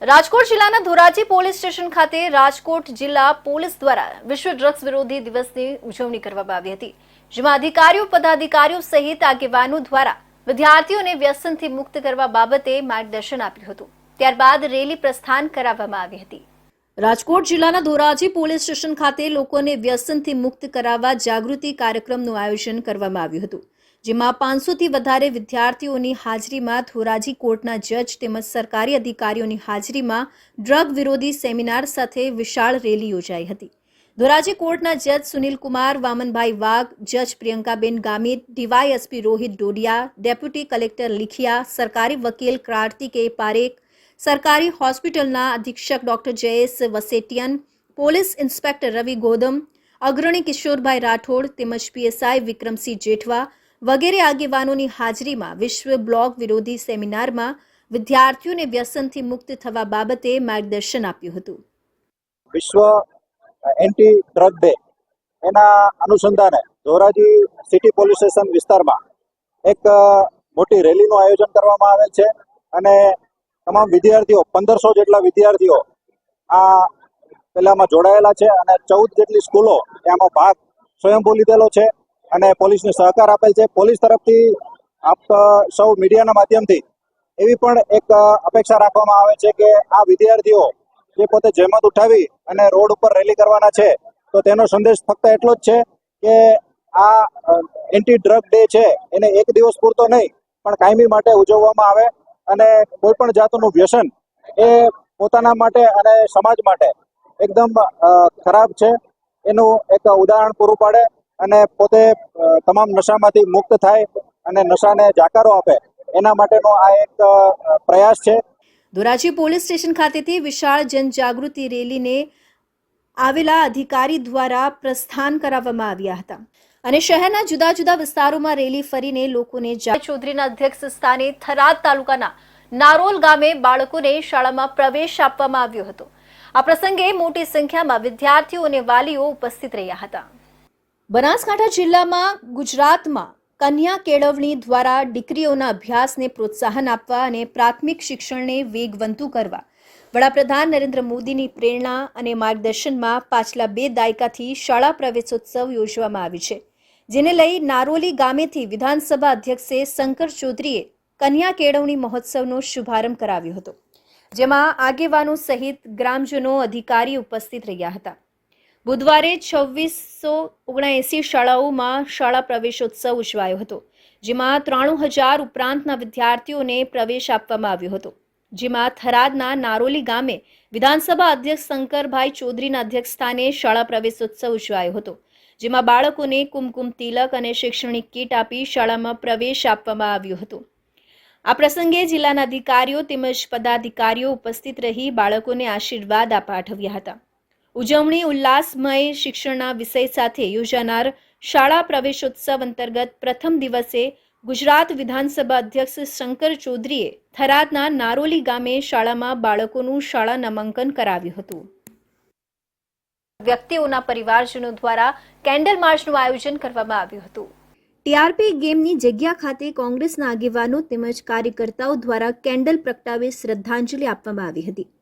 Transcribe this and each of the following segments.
રાજકોટ જિલ્લાના Dhoraji police station ખાતે રાજકોટ જિલ્લા પોલીસ દ્વારા વિશ્વ ડ્રગ્સ વિરોધી દિવસની ઉજવણી કરવામાં આવી હતી, જેમાં અધિકારીઓ, પદાધિકારીઓ સહિત આગેવાનો દ્વારા વિદ્યાર્થીઓને વ્યસનથી મુક્ત કરવા બાબતે માર્ગદર્શન આપ્યું હતું। ત્યારબાદ રેલી પ્રસ્થાન કરાવવામાં આવી હતી। રાજકોટ જિલ્લાના ધોરાજી પોલીસ સ્ટેશન ખાતે લોકોને વ્યસનથી મુક્ત કરાવવા જાગૃતિ કાર્યક્રમનું આયોજન કરવામાં આવ્યું હતું, જેમાં 500થી વધારે વિદ્યાર્થીઓની હાજરીમાં ધોરાજી કોર્ટના જજ તેમજ સરકારી અધિકારીઓની હાજરીમાં ડ્રગ વિરોધી સેમિનાર સાથે વિશાળ રેલી યોજાઈ હતી। ધોરાજી કોર્ટના જજ સુનિલકુમાર વામનભાઈ વાઘ, જજ Priyankaben Gamit, DYSP Rohit Dodiya, deputy collector Likhiya, સરકારી વકીલ કાર્તિકેય પારેખ, સરકારી હોસ્પિટલના અધિક્ષક doctor Jayesh Vasetiyan, police inspector Ravi Godam, અગ્રણી કિશોરભાઈ રાઠોડ તેમજ પીએસઆઈ વિક્રમસિંહ જેઠવા વગેરે આગેવાનોની હાજરીમાં વિશ્વ બ્લોગ વિરોધી સેમિનારમાં વિદ્યાર્થીઓને વ્યસનથી મુક્ત થવા બાબતે માર્ગદર્શન આપ્યું હતું। વિશ્વ એન્ટી ડ્રગ ડે એના અનુસંધાને ધોરાજી સિટી પોલીસ સ્ટેશન વિસ્તારમાં એક મોટી રેલીનું આયોજન કરવામાં આવેલ છે અને તમામ વિદ્યાર્થીઓ 1500 જેટલા વિદ્યાર્થીઓ આ પેલામાં જોડાયેલા છે અને 14 જેટલી સ્કૂલો એમાં ભાગ સ્વયંભૂ લીધેલો છે અને પોલીસને સહકાર આપેલ છે। પોલીસ તરફથી આપ સૌ મીડિયાના માધ્યમથી એવી પણ એક અપેક્ષા રાખવામાં આવે છે કે આ વિદ્યાર્થીઓ જે પોતે જહેમત ઉઠાવી અને રોડ ઉપર રેલી કરવાના છે તો તેનો સંદેશ ફક્ત એટલો જ છે કે આ એન્ટી ડ્રગ ડે છે એને એક દિવસ પૂરતો નહીં પણ કાયમી માટે ઉજવવામાં આવે અને કોઈ પણ જાતનું વ્યસન એ પોતાના માટે અને સમાજ માટે એકદમ ખરાબ છે એનું એક ઉદાહરણ પૂરું પાડે અને પોતે તમામ નશામાંથી મુક્ત થાય અને નશાને જાકારો આપે એના માટેનો આ એક પ્રયાસ છે। ધોરાજી પોલીસ સ્ટેશન ખાતેથી વિશાળ જનજાગૃતિ રેલીને આવેલા અધિકારી દ્વારા પ્રસ્થાન કરાવવામાં આવ્યા હતા અને શહેરના જુદા જુદા વિસ્તારોમાં રેલી ફરીને લોકોને ચૌધરીના અધ્યક્ષ સ્થાને થરાદ તાલુકાના નારોલ ગામે બાળકોને શાળામાં પ્રવેશ આપવામાં આવ્યો હતો। આ પ્રસંગે મોટી સંખ્યામાં વિદ્યાર્થીઓ અને વાલીઓ ઉપસ્થિત રહ્યા હતા। બનાસકાંઠા જિલ્લામાં ગુજરાતમાં કન્યા કેળવણી દ્વારા દીકરીઓના અભ્યાસને પ્રોત્સાહન આપવા અને પ્રાથમિક શિક્ષણને વેગવંતુ કરવા વડાપ્રધાન નરેન્દ્ર મોદીની પ્રેરણા અને માર્ગદર્શનમાં પાછલા 2 દાયકાથી શાળા પ્રવેશોત્સવ યોજવામાં આવી છે, જેને લઈ નારોલી ગામેથી વિધાનસભા અધ્યક્ષે શંકર ચૌધરીએ કન્યા કેળવણી મહોત્સવનો શુભારંભ કરાવ્યો હતો, જેમાં આગેવાનો સહિત ગ્રામજનો, અધિકારી ઉપસ્થિત રહ્યા હતા। બુધવારે 2679 શાળાઓમાં શાળા પ્રવેશોત્સવ ઉજવાયો હતો, જેમાં 93,000 ઉપરાંતના વિદ્યાર્થીઓને પ્રવેશ આપવામાં આવ્યો હતો, જેમાં થરાદના નારોલી ગામે વિધાનસભા અધ્યક્ષ શંકરભાઈ ચૌધરીના અધ્યક્ષસ્થાને શાળા પ્રવેશોત્સવ ઉજવાયો હતો, જેમાં બાળકોને કુમકુમ તિલક અને શૈક્ષણિક કીટ આપી શાળામાં પ્રવેશ આપવામાં આવ્યો હતો। આ પ્રસંગે જિલ્લાના અધિકારીઓ તેમજ પદાધિકારીઓ ઉપસ્થિત રહી બાળકોને આશીર્વાદ પાઠવ્યા હતા। ઉજવણી ઉલ્લાસમય શિક્ષણના વિષય સાથે યોજાનાર શાળા પ્રવેશોત્સવ અંતર્ગત પ્રથમ દિવસે ગુજરાત વિધાનસભા અધ્યક્ષ શંકર ચૌધરીએ થરાદના નારોલી ગામે શાળામાં બાળકોનું શાળા નામાંકન કરાવ્યું હતું। વ્યક્તિઓના પરિવારજનો દ્વારા કેન્ડલ માર્ચનું આયોજન કરવામાં આવ્યું હતું। ટીઆરપી ગેમની જગ્યા ખાતે કોંગ્રેસના આગેવાનો તેમજ કાર્યકર્તાઓ દ્વારા કેન્ડલ પ્રગટાવી શ્રદ્ધાંજલિ આપવામાં આવી હતી।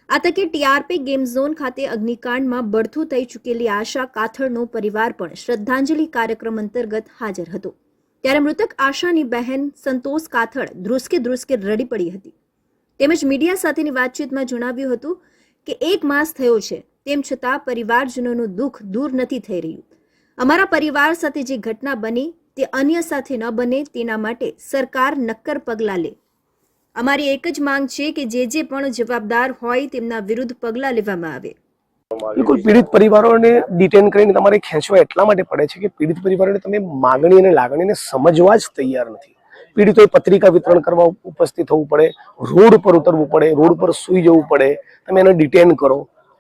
આ તકે ટીઆરપી ગેમ ઝોન ખાતે અગ્નિકાંડમાં બળતું થઈ ચૂકેલી આશા કાથડનો પરિવાર પણ શ્રદ્ધાંજલિ કાર્યક્રમ અંતર્ગત હાજર હતો, ત્યારે મૃતક આશાની બહેન સંતોષ કાથડ ધ્રુસકે રડી પડી હતી તેમજ મીડિયા સાથેની વાતચીતમાં જણાવ્યું હતું કે 1 માસ થયો છે તેમ છતાં પરિવારજનોનું દુઃખ દૂર નથી થઈ રહ્યું। અમારા પરિવાર સાથે જે ઘટના બની તે અન્ય સાથે ન બને તેના માટે સરકાર નક્કર પગલાં લે। અમારી એક જ માંગ છે કે જે પણ જવાબદાર હોય તેમના વિરુદ્ધ પગલાં લેવામાં આવે। બિલકુલ, પીડિત પરિવારોને ડિટેન કરીને તમારે ખેંચવા એટલા માટે પડે છે કે પીડિત પરિવારોને તમે માગણી અને લાગણીને સમજવા જ તૈયાર નથી। પીડિતોએ પત્રિકા વિતરણ કરવા ઉપસ્થિત થવું પડે, રોડ પર ઉતરવું પડે, રોડ પર સૂઈ જવું પડે, તમે એને ડિટેન કરો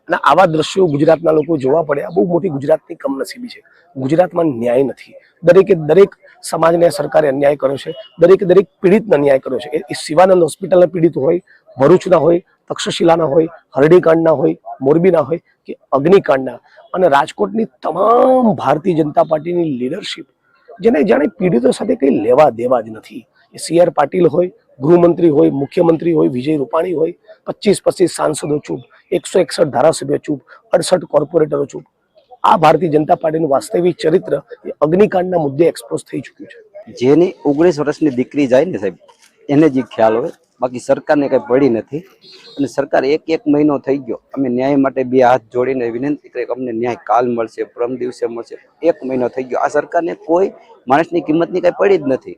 અને આવા દ્રશ્યો ગુજરાતના લોકો જોવા પડે। આ બહુ મોટી ગુજરાતની કમનસીબી છે। ગુજરાતમાં ન્યાય નથી। દરેકે દરેક સમાજને સરકારે અન્યાય કર્યો છે, દરેક પીડિતને અન્યાય કર્યો છે। એ શિવાનંદ હોસ્પિટલના પીડિત હોય, ભરૂચના હોય, તક્ષશિલાના હોય, હરડીકાંડના હોય, મોરબીના હોય કે અગ્નિકાંડના, અને રાજકોટની તમામ ભારતીય જનતા પાર્ટીની લીડરશિપ જેને જાણે પીડિતો સાથે કંઈ લેવા દેવા જ નથી। એ CR પાટીલ હોય, ગૃહમંત્રી હોય, મુખ્યમંત્રી હોય, વિજય રૂપાણી હોય, 25 સાંસદો ચૂપ, 161 ધારાસભ્યો ચૂપ, 68 કોર્પોરેટરો ચૂપ. આ ભારતીય જનતા પાર્ટીનું વાસ્તવિક ચરિત્ર એ અગ્નિકાંડના મુદ્દે એક્સપોઝ થઈ ચૂક્યું છે. જેની 19 વર્ષની દીકરી જાય ને સાહેબ, એને જ ખ્યાલ હોય. બાકી સરકારને કઈ પડી નથી. અને સરકાર એક મહિનો થઈ ગયો, અમે ન્યાય માટે બે હાથ જોડીને વિનંતી કરી કે અમને ન્યાય કાલ મળશે, પરમ દિવસે મળશે. 1 મહિનો થઈ ગયો, આ સરકારને કોઈ માણસની કિંમતની કઈ પડી જ નથી.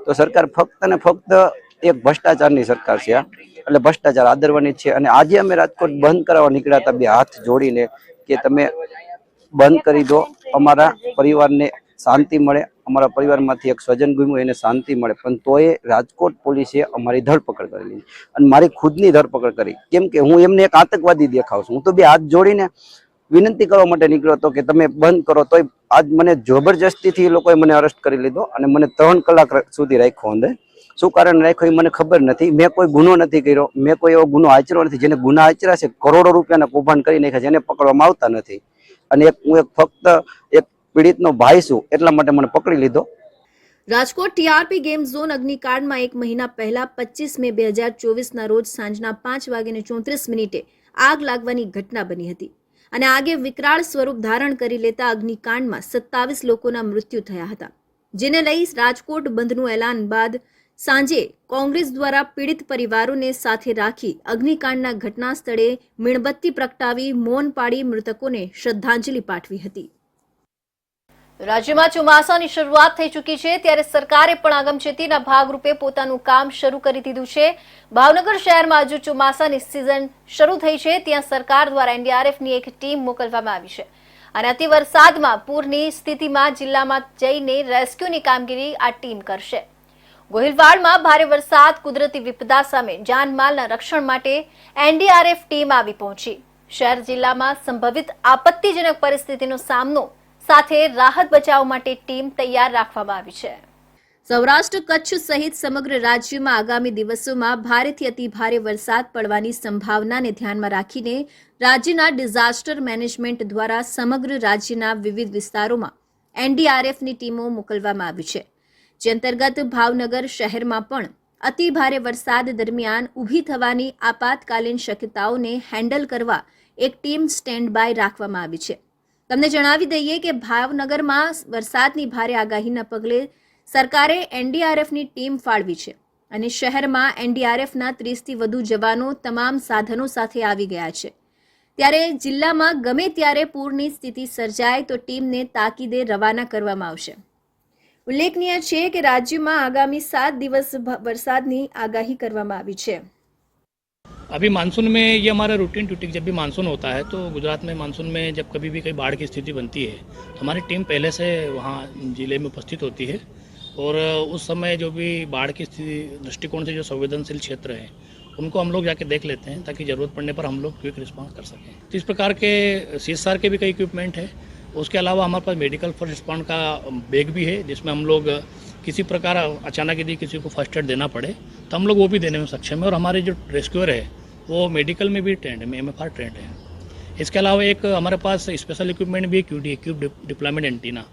તો સરકાર ફક્ત ને ફક્ત એક ભ્રષ્ટાચારની સરકાર છે. એટલે ભ્રષ્ટાચાર આદરવાની છે. અને આજે અમે રાજકોટ બંધ કરાવવા નીકળ્યા હતા બે હાથ જોડીને કે તમે બંધ કરી દો, અમારા પરિવારને શાંતિ મળે, અમારા પરિવારમાંથી એક સ્વજન ગુમ્યું એને શાંતિ મળે. પણ તોય રાજકોટ પોલીસે અમારી ધરપકડ કરેલી અને મારી ખુદની ધરપકડ કરી. કેમ કે હું એમને એક આતંકવાદી દેખાઉં છું. હું તો બે હાથ જોડીને વિનંતી કરવા માટે નીકળ્યો હતો કે તમે બંધ કરો. તોય આજ મને જબરજસ્તીથી એ લોકોએ મને અરેસ્ટ કરી લીધો અને મને 3 કલાક સુધી રાખ્યો અંદર. શું કારણ રાખ્યો એ મને ખબર નથી. મેં કોઈ ગુનો નથી કર્યો, મેં કોઈ એવો ગુનો આચર્યો નથી. જેને ગુના આચર્યા છે કરોડો રૂપિયાના કૌભાંડ કરી નાખ્યા છે, એને પકડવામાં આવતા નથી. અને હું ફક્ત એક પીડિતનો ભાઈ છું એટલા માટે મને પકડી લીધો. રાજકોટ ટીઆરપી ગેમ ઝોન અગ્નિકાંડમાં 1 મહિના પહેલા 25 મે 2024ના રોજ સાંજના 5:34 આગ લાગવાની ઘટના બની હતી અને આગે વિકરાળ સ્વરૂપ ધારણ કરી લેતા અગ્નિકાંડમાં 27 લોકોના મૃત્યુ થયા હતા. જેને લઈ રાજકોટ બંધનું એલાન બાદ સાંજે કોંગ્રેસ દ્વારા પીડિત પરિવારોને સાથે રાખી અગ્નિકાંડના ઘટના સ્થળે મીણબત્તી પ્રગટાવી મૌન પાડી મૃતકોને શ્રદ્ધાંજલિ પાઠવી હતી. રાજ્યમાં ચોમાસાની શરૂઆત થઈ ચૂકી છે, ત્યારે સરકારે પણ આગમચેતીના ભાગરૂપે પોતાનું કામ શરૂ કરી દીધું છે. ભાવનગર શહેરમાં હજુ ચોમાસાની સિઝન શરૂ થઈ છે, ત્યાં સરકાર દ્વારા એનડીઆરએફની એક ટીમ મોકલવામાં આવી છે અને અતિ વરસાદમાં પૂરની સ્થિતિમાં જિલ્લામાં જઈને રેસ્ક્યુની કામગીરી આ ટીમ કરશે. ગોહિલવાડમાં ભારે વરસાદ, કુદરતી વિપદા સામે જાનમાલના રક્ષણ માટે એનડીઆરએફ ટીમ આવી પહોંચી. શહેર જિલ્લામાં સંભવિત આપત્તિજનક પરિસ્થિતિનો સામનો સાથે રાહત બચાવ માટે ટીમ તૈયાર રાખવામાં આવી છે. સૌરાષ્ટ્ર, કચ્છ સહિત સમગ્ર રાજ્યમાં આગામી દિવસોમાં ભારેથી અતિ ભારે વરસાદ પડવાની સંભાવનાને ધ્યાનમાં રાખીને રાજ્યના ડિઝાસ્ટર મેનેજમેન્ટ દ્વારા સમગ્ર રાજ્યના વિવિધ વિસ્તારોમાં એનડીઆરએફની ટીમો મોકલવામાં આવી છે. જે અંતર્ગત ભાવનગર શહેરમાં પણ અતિ ભારે વરસાદ દરમિયાન ઊભી થવાની આપાતકાલીન શક્યતાઓને હેન્ડલ કરવા એક ટીમ સ્ટેન્ડ બાય રાખવામાં આવી છે. તમને જણાવી દઈએ કે ભાવનગરમાં વરસાદની ભારે આગાહીના પગલે સરકારે એનડીઆરએફની ટીમ ફાળવી છે અને શહેરમાં એનડીઆરએફના 30થી વધુ જવાનો તમામ સાધનો સાથે આવી ગયા છે. ત્યારે જિલ્લામાં ગમે ત્યારે પૂરની સ્થિતિ સર્જાય તો ટીમને તાકીદે રવાના કરવામાં આવશે. ઉલ્લેખનીય છે કે રાજ્યમાં આગામી 7 દિવસ વરસાદની આગાહી કરવામાં આવી છે. अभी मानसून में ये हमारा रूटीन ड्यूटी, जब भी मानसून होता है तो गुजरात में मानसून में जब कभी भी कहीं बाढ़ की स्थिति बनती है तो हमारी टीम पहले से वहाँ ज़िले में उपस्थित होती है और उस समय जो भी बाढ़ की स्थिति दृष्टिकोण से जो संवेदनशील क्षेत्र हैं उनको हम लोग जाके देख लेते हैं ताकि ज़रूरत पड़ने पर हम लोग क्विक रिस्पॉन्स कर सकें. तो इस प्रकार के CSR के भी कई इक्विपमेंट है. उसके अलावा हमारे पास मेडिकल फर्स्ट रिस्पॉन्ड का बैग भी है जिसमें हम लोग किसी प्रकार अचानक यदि किसी को फर्स्ट एड देना पड़े तो हम लोग वो भी देने में सक्षम है. और हमारे जो रेस्क्यूअर है वो मेडिकल में भी ट्रेंड है, MFR ट्रेंड है. इसके अलावा एक हमारे पास स्पेशल इक्विपमेंट भी है, QD क्यूब डिप्लॉयमेंट एंटीना,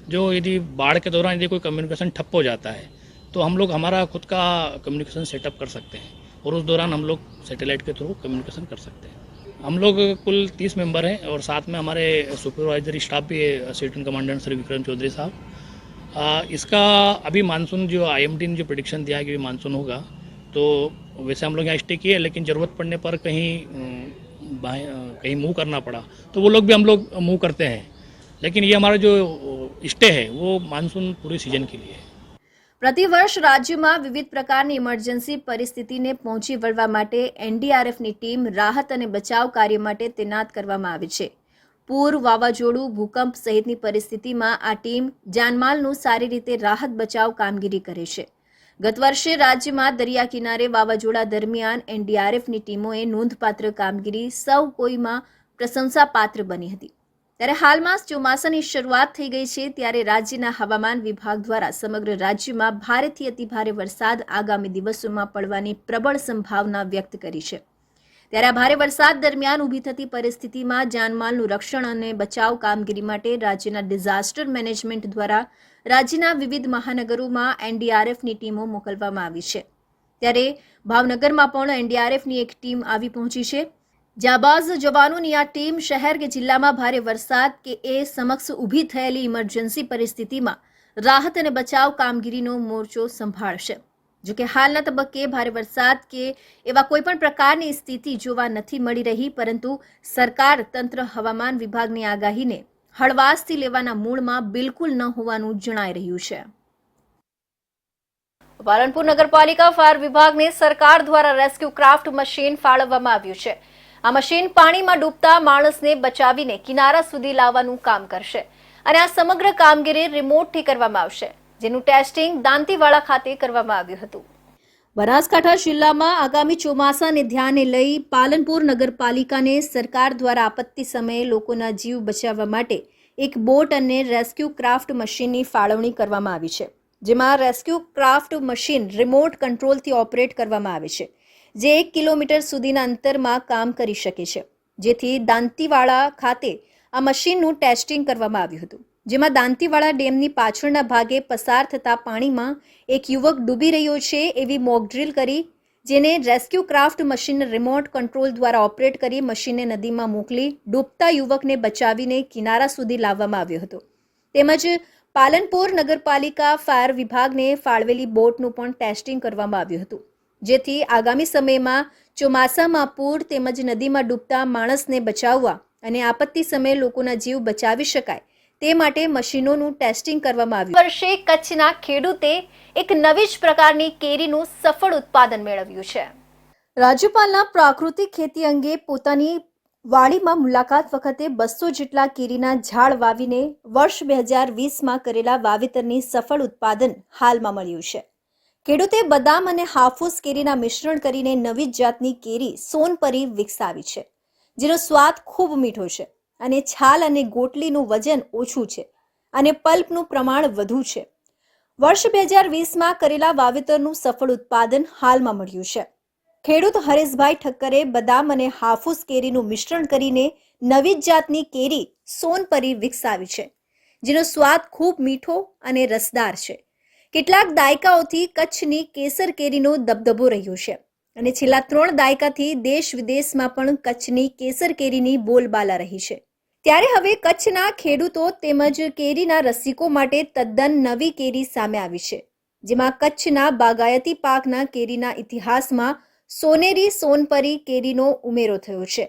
जो यदि बाढ़ के दौरान यदि कोई कम्युनिकेशन ठप हो जाता है तो हम लोग हमारा खुद का कम्युनिकेशन सेटअप कर सकते हैं और उस दौरान हम लोग सैटेलाइट के थ्रू कम्युनिकेशन कर सकते हैं. हम लोग कुल 30 मेंबर हैं और साथ में हमारे सुपरवाइजरी स्टाफ भी है, असिस्टेंट कमांडेंट श्री विक्रम चौधरी साहब. इसका अभी मानसून जो IMD ने जो प्रेडिक्शन दिया है कि मानसून होगा तो वैसे हम लोग यहाँ स्टे किए, लेकिन ज़रूरत पड़ने पर कहीं मूव करना पड़ा तो वो लोग भी हम लोग मूव करते हैं. लेकिन ये हमारा जो स्टे है वो मानसून पूरी सीजन के लिए है. પ્રતિવર્ષ રાજ્યમાં વિવિધ પ્રકારની ઇમરજન્સી પરિસ્થિતિને પહોંચી વળવા માટે એનડીઆરએફની ટીમ રાહત અને બચાવ કાર્ય માટે તૈનાત કરવામાં આવી છે. પૂર, વાવાઝોડું, ભૂકંપ સહિતની પરિસ્થિતિમાં આ ટીમ જાનમાલનું સારી રીતે રાહત બચાવ કામગીરી કરે છે. ગત વર્ષે રાજ્યમાં દરિયા કિનારે વાવાઝોડા દરમિયાન એનડીઆરએફની ટીમોએ નોંધપાત્ર કામગીરી સૌ કોઈમાં પ્રશંસાપાત્ર બની હતી. ત્યારે હાલમાં ચોમાસાની શરૂઆત થઈ ગઈ છે, ત્યારે રાજ્યના હવામાન વિભાગ દ્વારા સમગ્ર રાજ્યમાં ભારેથી અતિભારે વરસાદ આગામી દિવસોમાં પડવાની પ્રબળ સંભાવના વ્યક્ત કરી છે. ત્યારે આ ભારે વરસાદ દરમિયાન ઊભી થતી પરિસ્થિતિમાં જાનમાલનું રક્ષણ અને બચાવ કામગીરી માટે રાજ્યના ડિઝાસ્ટર મેનેજમેન્ટ દ્વારા રાજ્યના વિવિધ મહાનગરોમાં એનડીઆરએફની ટીમો મોકલવામાં આવી છે. ત્યારે ભાવનગરમાં પણ એનડીઆરએફની એક ટીમ આવી પહોંચી છે. જાબાઝ જવાનોની આ ટીમ શહેર કે જિલ્લામાં ભારે વરસાદ કે એ સમક્ષ ઊભી થયેલી ઇમરજન્સી પરિસ્થિતિમાં રાહત અને બચાવ કામગીરીનો મોરચો સંભાળશે. જોકે હાલના તબક્કે ભારે વરસાદ કે એવા કોઈપણ પ્રકારની સ્થિતિ જોવા નથી મળી રહી, પરંતુ સરકાર તંત્ર હવામાન વિભાગની આગાહીને હળવાશથી લેવાના મૂળમાં બિલકુલ ન હોવાનું જણાઈ રહ્યું છે. પાલનપુર નગરપાલિકા ફાયર વિભાગને સરકાર દ્વારા રેસ્ક્યુ ક્રાફ્ટ મશીન ફાળવવામાં આવ્યું છે. આ મશીન પાણીમાં ડૂબતા માણસને બચાવીને કિનારા સુધી લાવવાનું કામ કરશે અને આ સમગ્ર કામગીરી રિમોટથી કરવામાં આવશે, જેનું ટેસ્ટિંગ દાંતીવાડા ખાતે કરવામાં આવ્યું હતું. બનાસકાંઠા જિલ્લામાં આગામી ચોમાસાને ધ્યાને લઈ પાલનપુર નગરપાલિકાને સરકાર દ્વારા આપત્તિ સમયે લોકોના જીવ બચાવવા માટે એક બોટ અને રેસ્ક્યુ ક્રાફ્ટ મશીનની ફાળવણી કરવામાં આવી છે, જેમાં રેસ્ક્યુ ક્રાફ્ટ મશીન રિમોટ કંટ્રોલથી ઓપરેટ કરવામાં આવે છે, જે 1 કિલોમીટર સુધીના અંતરમાં કામ કરી શકે છે. જેથી દાંતીવાડા ખાતે આ મશીનનું ટેસ્ટિંગ કરવામાં આવ્યું હતું, જેમાં દાંતીવાડા ડેમની પાછળના ભાગે પસાર થતા પાણીમાં એક યુવક ડૂબી રહ્યો છે એવી મોક ડ્રીલ કરી, જેને rescue craft machine remote control દ્વારા ઓપરેટ કરી મશીનને નદીમાં મોકલી ડૂબતા યુવકને બચાવીને કિનારા સુધી લાવવામાં આવ્યો હતો. તેમજ પાલનપુર નગરપાલિકા ફાયર વિભાગને ફાળવેલી બોટનું પણ ટેસ્ટિંગ કરવામાં આવ્યું હતું, જેથી આગામી સમયમાં ચોમાસામાં પૂર તેમજ નદીમાં ડૂબતા માણસને બચાવવા અને આપત્તિ સમયે લોકોના જીવ બચાવી શકાય તે માટે મશીનોનું ટેસ્ટિંગ કરવામાં આવ્યું. વર્ષે કચ્છના ખેડૂતે એક નવી જ પ્રકારની કેરીનું સફળ ઉત્પાદન મેળવ્યું છે. રાજ્યપાલના પ્રાકૃતિક ખેતી અંગે પોતાની વાડીમાં મુલાકાત વખતે 200 જેટલા કેરીના ઝાડ વાવીને વર્ષ 2020માં કરેલા વાવેતરની સફળ ઉત્પાદન હાલમાં મળ્યું છે. ખેડૂતે બદામ અને હાફૂસ કેરીના મિશ્રણ કરીને નવી જાતની કેરી સોનપરી વિકસાવી છે, જેનો સ્વાદ ખૂબ મીઠો છે અને છાલ અને ગોટલીનું વજન ઓછું છે અને પલ્પનું પ્રમાણ વધુ છે. વર્ષ 2020માં કરેલા વાવેતરનું સફળ ઉત્પાદન હાલમાં મળ્યું છે. ખેડૂત હરેશભાઈ ઠક્કરે બદામ અને હાફૂસ કેરીનું મિશ્રણ કરીને નવી જાતની કેરી સોનપરી વિકસાવી છે, જેનો સ્વાદ ખૂબ મીઠો અને રસદાર છે. કેટલાક દાયકાઓથી કચ્છની કેસર કેરીનો દબદબો રહ્યો છે અને છેલ્લા 3 દાયકાથી દેશ વિદેશમાં પણ કચ્છની કેસર કેરીની બોલબાલા રહી છે. ત્યારે હવે કચ્છના ખેડૂતો તેમજ કેરીના રસિકો માટે તદ્દન નવી કેરી સામે આવી છે, જેમાં કચ્છના બાગાયતી પાકના કેરીના ઇતિહાસમાં સોનેરી સોનપરી કેરીનો ઉમેરો થયો છે.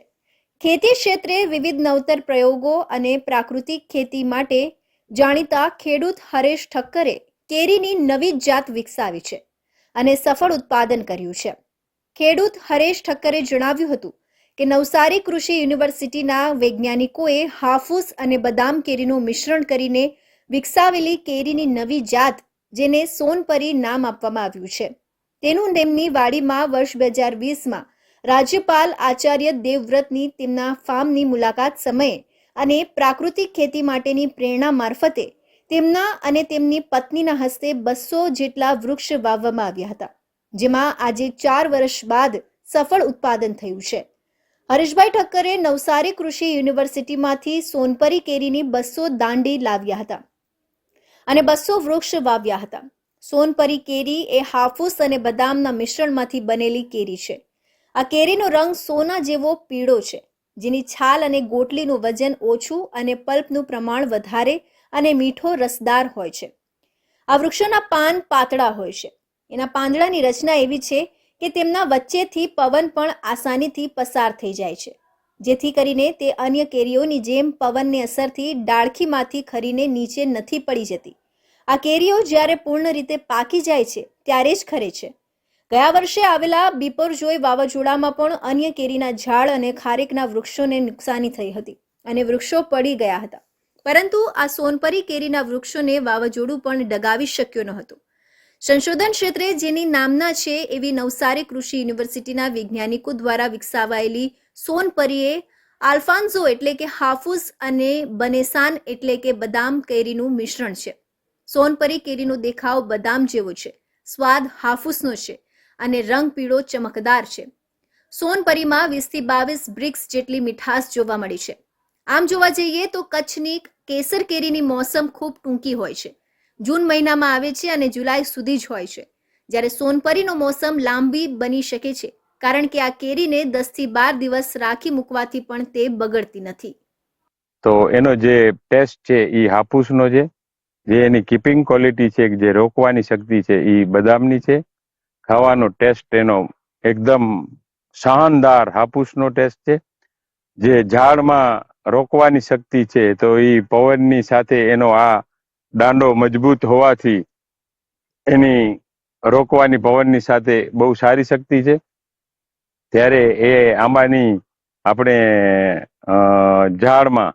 ખેતી ક્ષેત્રે વિવિધ નવતર પ્રયોગો અને પ્રાકૃતિક ખેતી માટે જાણીતા ખેડૂત હરેશ ઠક્કરે કેરીની નવી જાત વિકસાવી છે અને સફળ ઉત્પાદન કર્યું છે. ખેડૂત હરેશ ઠક્કરે જણાવ્યું હતું કે નવસારી કૃષિ યુનિવર્સિટીના વૈજ્ઞાનિકોએ હાફૂસ અને બદામ કેરીનું મિશ્રણ કરીને વિકસાવેલી કેરીની નવી જાત, જેને સોનપરી નામ આપવામાં આવ્યું છે, તેનું તેમની વાડીમાં વર્ષ 2020માં રાજ્યપાલ આચાર્ય દેવવ્રતની તેમના ફાર્મની મુલાકાત સમયે અને પ્રાકૃતિક ખેતી માટેની પ્રેરણા મારફતે તેમના અને તેમની પત્નીના હસ્તે 200 જેટલા વૃક્ષ વાવવામાં આવ્યા હતા, જેમાં આજે 4 વર્ષ બાદ સફળ ઉત્પાદન થયું છે. હરેશભાઈ ઠક્કરે નવસારી કૃષિ યુનિવર્સિટીમાંથી સોનપરી કેરીની 200 દાંડી લાવ્યા હતા અને 200 વૃક્ષ વાવ્યા હતા. સોનપરી કેરી એ હાફૂસ અને બદામના મિશ્રણમાંથી બનેલી કેરી છે. આ કેરીનો રંગ સોના જેવો પીળો છે, જેની છાલ અને ગોટલીનું વજન ઓછું અને પલ્પનું પ્રમાણ વધારે અને મીઠો રસદાર હોય છે. આ વૃક્ષોના પાન પાતળા હોય છે. એના પાંદડાની રચના એવી છે કે તેમના વચ્ચેથી પવન પણ આસાનીથી પસાર થઈ જાય છે, જેથી કરીને તે અન્ય કેરીઓની જેમ પવનની અસરથી ડાળખીમાંથી ખરીને નીચે નથી પડી જતી. આ કેરીઓ જ્યારે પૂર્ણ રીતે પાકી જાય છે ત્યારે જ ખરે છે. ગયા વર્ષે આવેલા બિપરજોય વાવાઝોડામાં પણ અન્ય કેરીના ઝાડ અને ખારેકના વૃક્ષોને નુકસાની થઈ હતી અને વૃક્ષો પડી ગયા હતા, પરંતુ આ સોનપરી કેરીના વૃક્ષોને વાવાઝોડું પણ ડગાવી શક્યો ન હતો. સંશોધન ક્ષેત્રે જેની નામના છે એવી નવસારી કૃષિ યુનિવર્સિટીના વૈજ્ઞાનિકો દ્વારા વિકસાવાયેલી સોનપરીએ આલ્ફાન્ઝો એટલે કે હાફૂસ અને બનેસાન એટલે કે બદામ કેરીનું મિશ્રણ છે. સોનપરી કેરીનો દેખાવ બદામ જેવો છે, સ્વાદ હાફૂસનો છે અને રંગ પીળો ચમકદાર છે. સોનપરીમાં 20 થી 22 બ્રિક્સ જેટલી મીઠાશ જોવા મળી છે. આમ જોવા જઈએ તો કચ્છની કેસર કેરીની મોસમ ખૂબ ટૂંકી હોય છે. જૂન મહિનામાં આવે છે અને જુલાઈ સુધી જ હોય છે, જ્યારે સોનપરીનો મોસમ લાંબી બની શકે છે, કારણ કે આ કેરીને 10 થી 12 દિવસ રાખી મૂકવાથી પણ તે બગડતી નથી. તો એનો જે ટેસ્ટ છે એ હાફૂસનો છે, જે એની કીપિંગ ક્વોલિટી છે, જે રોકવાની શક્તિ છે એ બદામની છે. ખાવાનો ટેસ્ટ એનો એકદમ શાનદાર હાફૂસનો ટેસ્ટ છે. જે ઝાડમાં રોકવાની શક્તિ છે તો એ પવનની સાથે એનો આ દાંડો મજબૂત હોવાથી એની રોકવાની પવનની સાથે બહુ સારી શક્તિ છે. ત્યારે એ આંબાની આપણે ઝાડમાં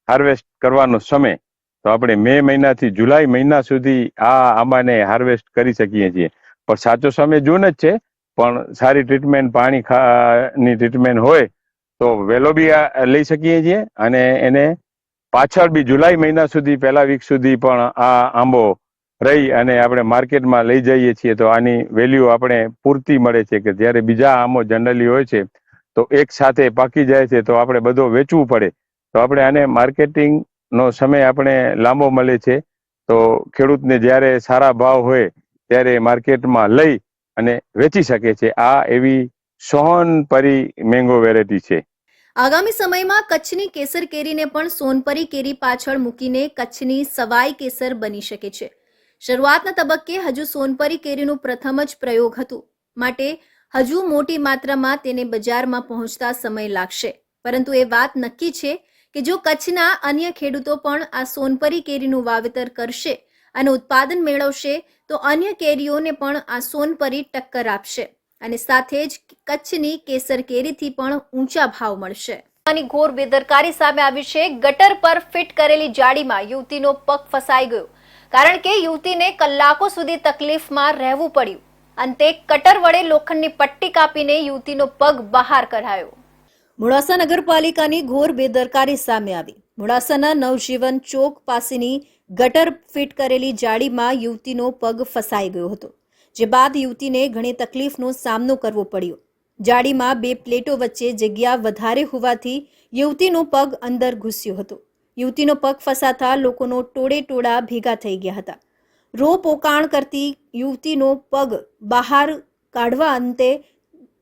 હાર્વેસ્ટ કરવાનો સમય તો આપણે મે મહિનાથી જુલાઈ મહિના સુધી આ આંબાને હાર્વેસ્ટ કરી શકીએ છીએ. પણ સાચો સમય જૂન જ છે, પણ સારી ટ્રીટમેન્ટ પાણીની ટ્રીટમેન્ટ હોય તો વહેલો બી લઈ શકીએ છીએ અને એને પાછળ બી જુલાઈ મહિના સુધી પહેલા વીક સુધી પણ આ આંબો રહી અને આપણે માર્કેટમાં લઈ જઈએ છીએ તો આની વેલ્યુ આપણે પૂરતી મળે છે. કે જ્યારે બીજા આંબો જનરલી હોય છે તો એક સાથે પાકી જાય છે તો આપણે બધો વેચવું પડે, તો આપણે આને માર્કેટિંગનો સમય આપણે લાંબો મળે છે. તો ખેડૂતને જ્યારે સારા ભાવ હોય ત્યારે માર્કેટમાં લઈ અને વેચી શકે છે. આ એવી સોનપરી મેંગો વેરાયટી છે. આગામી સમયમાં કચ્છની કેસર કેરીને પણ સોનપરી કેરી પાછળ મૂકીને કચ્છની સવાઈ કેસર બની શકે છે. શરૂઆતના તબક્કે હજુ સોનપરી કેરીનું પ્રથમ જ પ્રયોગ હતું, માટે હજુ મોટી માત્રામાં તેને બજારમાં પહોંચતા સમય લાગશે. પરંતુ એ વાત નક્કી છે કે જો કચ્છના અન્ય ખેડૂતો પણ આ સોનપરી કેરીનું વાવેતર કરશે અને ઉત્પાદન મેળવશે તો અન્ય કેરીઓને પણ આ સોનપરી ટક્કર આપશે અને સાથે જ કચ્છની કેસર કેરીથી પણ ઊંચા ભાવ મળશે. આની ઘોર બેદરકારી સામે આવી છે. ગટર પર ફિટ કરેલી જાળીમાં યુવતીનો પગ ફસાઈ ગયો, કારણ કે યુવતીને કલાકો સુધી તકલીફમાં રહેવું પડ્યું. અંતે કટર વડે લોખંડની પટ્ટી કાપીને યુવતીનો પગ બહાર કઢાયો. મોડાસા નગરપાલિકાની ઘોર બેદરકારી સામે આવી. મોડાસાના નવજીવન ચોક પાસેની ગટર ફિટ કરેલી જાળીમાં યુવતીનો પગ ફસાઈ ગયો હતો, જે બાદ યુવતીને ઘણી તકલીફનો સામનો કરવો પડ્યો. જાળીમાં 2 પ્લેટો વચ્ચે જગ્યા વધારે હોવાથી યુવતીનો પગ અંદર ઘૂસ્યો હતો. યુવતીનો પગ ફસાતા લોકોનો ટોળે-ટોળા ભેગા થઈ ગયા હતા. રોપ ઓકાણ કરતી યુવતીનો પગ બહાર કાઢવા અંતે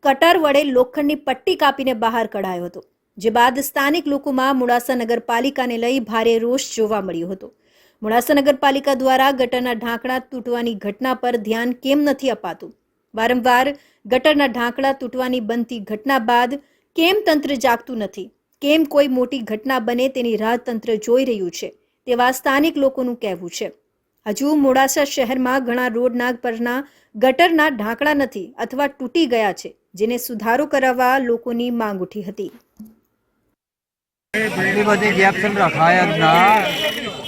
કટર વડે લોખંડની પટ્ટી કાપીને બહાર કઢાયો હતો, જે બાદ સ્થાનિક લોકોમાં મોડાસા નગરપાલિકાને લઈ ભારે રોષ જોવા મળ્યો હતો. મોડાસા નગરપાલિકા દ્વારા ગટરના ઢાંકણા તૂટવાની ઘટના પર ધ્યાન કેમ નથી અપાતું? વારંવાર ગટરના ઢાંકણા તૂટવાની બનતી ઘટના બાદ કેમ તંત્ર જાગતું નથી? કેમ કોઈ મોટી ઘટના બને તેની રાહ તંત્ર જોઈ રહ્યું છે? તેવા સ્થાનિક લોકોનું કહેવું છે. હજુ મોડાસા શહેરમાં ઘણા રોડના પરના ગટરના ઢાંકણા નથી અથવા તૂટી ગયા છે, જેને સુધારો કરાવવા લોકોની માંગ ઉઠી હતી. એટલી બધી ગેપ છે ને રખાય જ ના,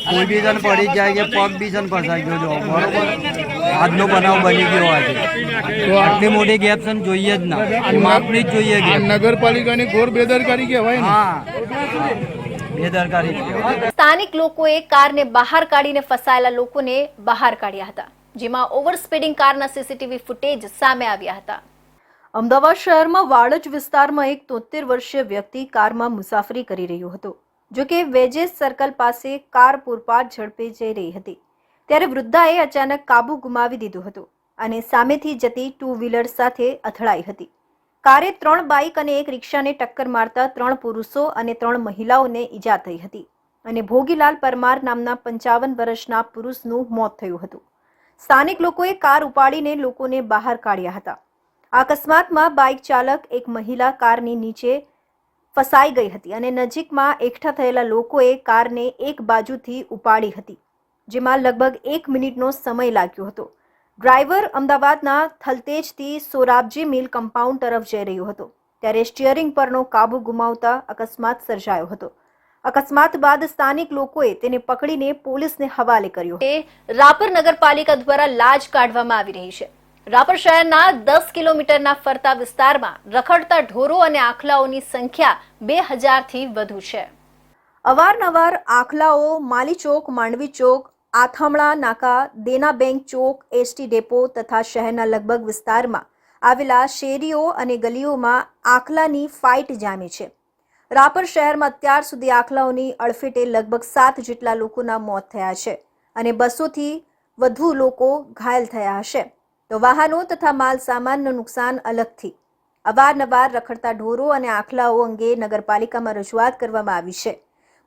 કોઈ બી જણ પડી જાય કે પગ બી જણ ફસાઈ ગયો જો બરોબર. આજનો બનાવ બની ગયો આજે, આટલી મોટી ગેપ છે ને જોઈએ જ ના, માપની જ જોઈએ કે નગરપાલિકાની ઘોર બેદરકારી કહેવાય ને. હા, બેદરકારી કહેવાય. સ્થાનિક લોકોએ કારને બહાર કાઢીને ફસાયેલા લોકોને બહાર કાઢ્યા હતા, જેમાં ઓવર સ્પીડિંગ કારના સીસીટીવી ફૂટેજ સામે આવ્યા હતા. અમદાવાદ શહેરમાં વાડજ વિસ્તારમાં એક 73 વર્ષીય વ્યક્તિ કારમાં મુસાફરી કરી રહ્યો હતો. જો કે વેજેસ સર્કલ પાસે કાર પૂરપાટ ઝડપે જઈ રહી હતી ત્યારે વૃદ્ધાએ અચાનક કાબુ ગુમાવી દીધો હતો અને સામેથી જતી 2 વ્હીલર સાથે અથડાઈ હતી. કારે 3 બાઇક અને 1 રિક્ષાને ટક્કર મારતા 3 પુરુષો અને 3 મહિલાઓને ઈજા થઈ હતી અને ભોગીલાલ પરમાર નામના 55 વર્ષના પુરુષનું મોત થયું હતું. સ્થાનિક લોકોએ કાર ઉપાડીને લોકોને બહાર કાઢ્યા હતા. આ અકસ્માતમાં બાઇક ચાલક એક મહિલા કારની નીચે ફસાઈ ગઈ હતી અને નજીકમાં એકઠા થયેલા લોકોએ કારને એક બાજુથી ઉપાડી હતી, જેમાં લગભગ 1 મિનિટનો સમય લાગ્યો હતો. ડ્રાઈવર અમદાવાદના થલતેજથી સોરાબજી મિલ કમ્પાઉન્ડ તરફ જઈ રહ્યો હતો ત્યારે સ્ટીયરિંગ પરનો કાબુ ગુમાવતા અકસ્માત સર્જાયો હતો. અકસ્માત બાદ સ્થાનિક લોકોએ તેને પકડીને પોલીસને હવાલે કર્યો. રાપર નગરપાલિકા દ્વારા લાજ કાઢવામાં આવી રહી છે. રાપર શહેરના 10 કિલોમીટરના ફરતા વિસ્તારમાં રખડતા ઢોરો અને આખલાઓની સંખ્યા 2000 થી વધુ છે. અવારનવાર આખલાઓ માલી ચોક, માંડવી ચોક, આથમણા નાકા, દેના બેંક ચોક, એસટી ડેપો તથા શહેરના લગભગ વિસ્તારમાં આવેલા શેરીઓ અને ગલીઓમાં આખલાની ફાઇટ જામી છે. રાપર શહેરમાં અત્યાર સુધી આખલાઓની અડફેટે લગભગ 7 જેટલા લોકોના મોત થયા છે અને 200 થી વધુ લોકો ઘાયલ થયા હશે. તો વાહનો તથા માલ સામાનનું નુકસાન અલગથી. અવારનવાર રખડતા ઢોરો અને આખલાઓ અંગે નગરપાલિકામાં રજૂઆત કરવામાં આવી છે,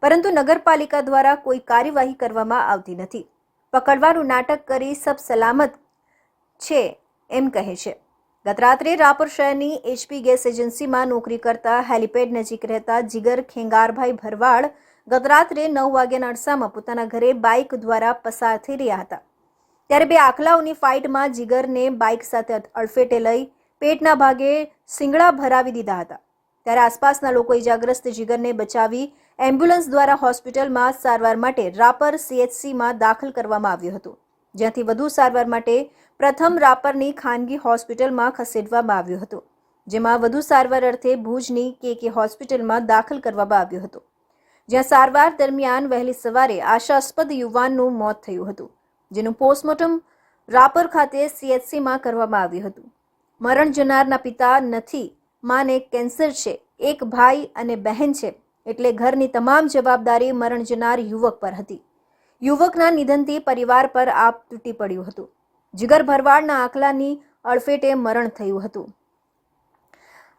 પરંતુ નગરપાલિકા દ્વારા કોઈ કાર્યવાહી કરવામાં આવતી નથી. પકડવાનું નાટક કરી સબ સલામત છે એમ કહે છે. ગત રાત્રે રાપર શહેરની HP ગેસ એજન્સીમાં નોકરી કરતા હેલિપેડ નજીક રહેતા જીગર ખેંગારભાઈ ભરવાડ ગત રાત્રે 9 વાગ્યાના અરસામાં પોતાના ઘરે બાઇક દ્વારા પસાર થઈ રહ્યા હતા, ત્યારે બે આખલાઓની ફાઇટમાં જીગરને બાઇક સાથે અડફેટે લઈ પેટના ભાગે શિંગડા ભરાવી દીધા હતા. ત્યારે આસપાસના લોકો ઇજાગ્રસ્ત જીગરને બચાવી એમ્બ્યુલન્સ દ્વારા હોસ્પિટલમાં સારવાર માટે રાપર CHCમાં દાખલ કરવામાં આવ્યું હતું, જ્યાંથી વધુ સારવાર માટે પ્રથમ રાપરની ખાનગી હોસ્પિટલમાં ખસેડવામાં આવ્યું હતું, જેમાં વધુ સારવાર અર્થે ભુજની KK હોસ્પિટલમાં દાખલ કરવામાં આવ્યું હતું, જ્યાં સારવાર દરમિયાન વહેલી સવારે આશાસ્પદ યુવાનનું મોત થયું હતું, જેનું પોસ્ટમોર્ટમ રાપર ખાતે CHCમાં કરવામાં આવ્યું હતું. મરણ જનારના પિતા નથી, માને કેન્સર છે, એક ભાઈ અને બહેન છે, એટલે ઘરની તમામ જવાબદારી મરણ જનાર યુવક પર હતી. યુવકના નિધનથી પરિવાર પર આપ તૂટી પડ્યું હતું. જીગર ભરવાડના આખલાની અડફેટે મરણ થયું હતું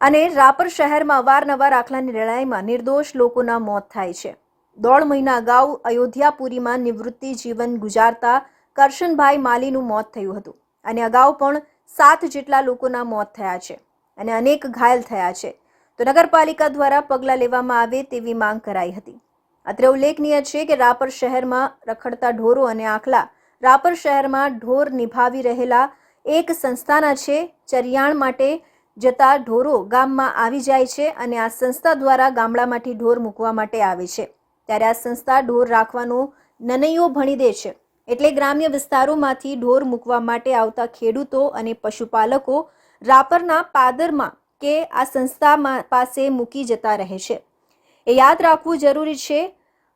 અને રાપર શહેરમાં અવારનવાર આખલાની લડાઈમાં નિર્દોષ લોકોના મોત થાય છે. 1.5 મહિના અગાઉ અયોધ્યાપુરીમાં નિવૃત્તિ જીવન ગુજારતા કરશનભાઈ માલીનું મોત થયું હતું અને અગાઉ પણ 7 જેટલા લોકોના મોત થયા છે અને અનેક ઘાયલ થયા છે. તો નગરપાલિકા દ્વારા પગલાં લેવામાં આવે તેવી માંગ કરાઈ હતી. અત્રે ઉલ્લેખનીય છે કે રાપર શહેરમાં રખડતા ઢોરો અને આખલા રાપર શહેરમાં ઢોર નિભાવી રહેલા એક સંસ્થાના છે. ચરિયાણ માટે જતા ઢોરો ગામમાં આવી જાય છે અને આ સંસ્થા દ્વારા ગામડામાંથી ઢોર મૂકવા માટે આવે છે, ત્યારે આ સંસ્થા ઢોર રાખવાનો નનૈયો ભણી દે છે, એટલે ગ્રામ્ય વિસ્તારોમાંથી ઢોર મૂકવા માટે આવતા ખેડૂતો અને પશુપાલકો રાપરના પાદરમાં કે આ સંસ્થા પાસે મૂકી જતા રહે છે. એ યાદ રાખવું જરૂરી છે.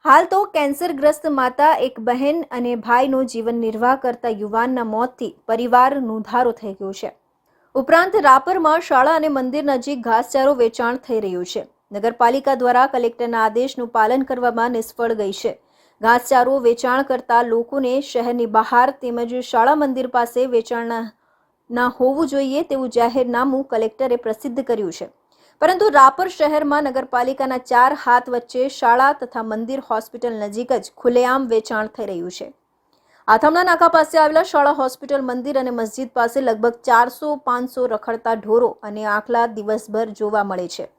હાલ તો કેન્સરગ્રસ્ત માતા, એક બહેન અને ભાઈનો જીવન નિર્વાહ કરતા યુવાનના મોતથી પરિવાર નોંધારો થઈ ગયો છે. ઉપરાંત રાપરમાં શાળા અને મંદિર નજીક ઘાસચારો વેચાણ થઈ રહ્યું છે. નગરપાલિકા દ્વારા કલેક્ટરના આદેશનું પાલન કરવામાં નિષ્ફળ ગઈ છે. ઘાસચારો વેચાણ કરતા લોકોને શહેરની બહાર તેમજ શાળા મંદિર પાસે વેચાણ ના હોવું જોઈએ તેવું જાહેરનામું કલેક્ટરે પ્રસિદ્ધ કર્યું છે, પરંતુ રાપર શહેરમાં નગરપાલિકાના 4 હાથ વચ્ચે શાળા તથા મંદિર હોસ્પિટલ નજીક જ ખુલ્લેઆમ વેચાણ થઈ રહ્યું છે. આથમણા નાકા પાસે આવેલા શાળા, હોસ્પિટલ, મંદિર અને મસ્જિદ પાસે લગભગ 400-500 રખડતા ઢોરો અને આખલા દિવસભર જોવા મળે છે.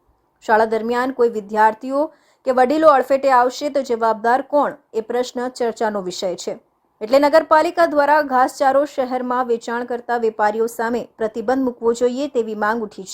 શાળા દરમિયાન કોઈ વિદ્યાર્થીઓ કે વડીલો અડફેટે આવશે તો જવાબદાર કોણ, એ પ્રશ્ન ચર્ચાનો વિષય છે. એટલે નગરપાલિકા દ્વારા ઘાસચારો શહેરમાં વેચાણ કરતા વેપારીઓ સામે પ્રતિબંધ મૂકવો જોઈએ તેવી માંગ ઉઠી છે.